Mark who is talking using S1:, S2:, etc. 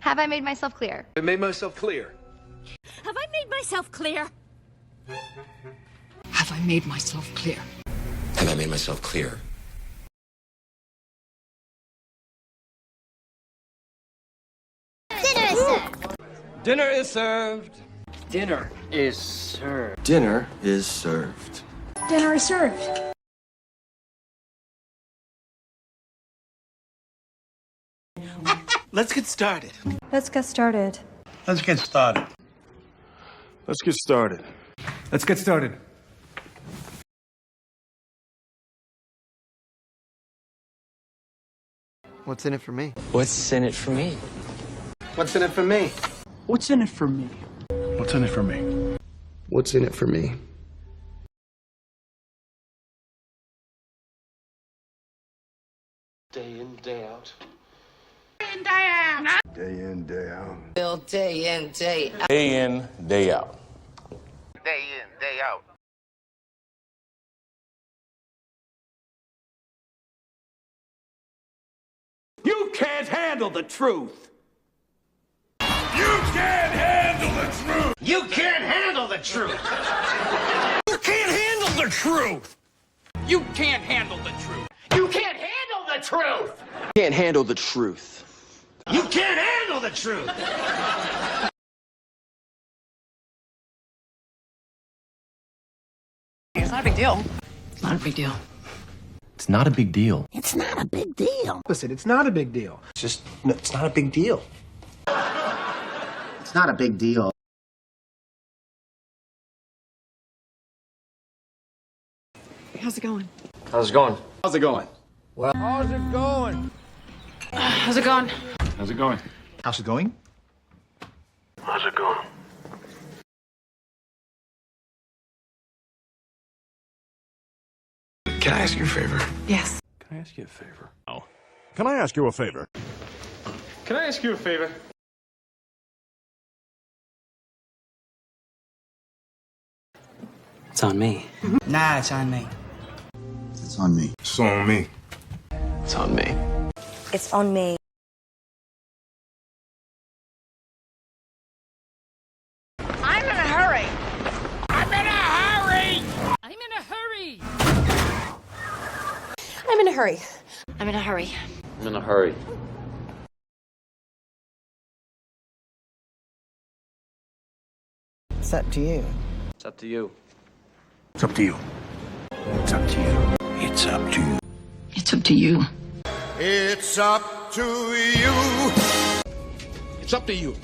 S1: Have I made myself clear?
S2: I made myself clear.
S3: Have I made myself clear?
S4: Have I made myself clear?
S5: Have I made myself clear?
S2: Dinner is served.
S6: Dinner is served.
S5: Dinner is served.
S4: Dinner is served.
S7: Let's get started.
S8: Let's get started.
S7: Let's get started.
S2: Let's get started.
S7: Let's get started.
S5: What's in it for me?
S6: What's in it for me?
S7: What's in it for me?
S6: What's in it for me?
S7: What's in it for me?
S5: What's in it for me?
S6: Day in, day out.
S5: Day in, day out.
S6: Day in, day out.
S2: Day in, day out.
S5: Day in, day out.
S7: You can't handle the truth.
S2: You can't handle the truth.
S7: You can't handle the truth.
S2: You can't handle the truth.
S7: You can't handle the truth. You can't handle the truth.
S5: Can't handle the truth.
S7: You can't handle the truth.
S4: It's not a big deal. It's not a big deal.
S5: It's not a big deal.
S8: It's not a big deal.
S7: Listen, it's not a big deal. It's not a big deal.
S5: It's not a big deal.
S4: How's it going?
S6: How's it going?
S7: How's it going?
S2: How's it going?
S4: How's it going?
S7: How's it going? How's it going?
S6: How's it going?
S5: Can I ask you a favor?
S4: Yes.
S2: Can I ask you a favor?
S9: Can I ask you a favor?
S6: Can I ask you a favor? It's on me.
S7: Nah, it's on me.
S5: It's on me.
S2: It's on me.
S5: It's on me.
S8: It's on me.
S3: I'm in a hurry.
S2: I'm in a hurry.
S3: I'm in a hurry.
S8: I'm in a hurry.
S3: I'm in a hurry.
S6: I'm in a hurry.
S8: It's up to you.
S6: It's up to you.
S7: It's up to you. It's up to you. It's up to you.
S4: It's up to you.
S2: It's up to you.
S9: It's up to you.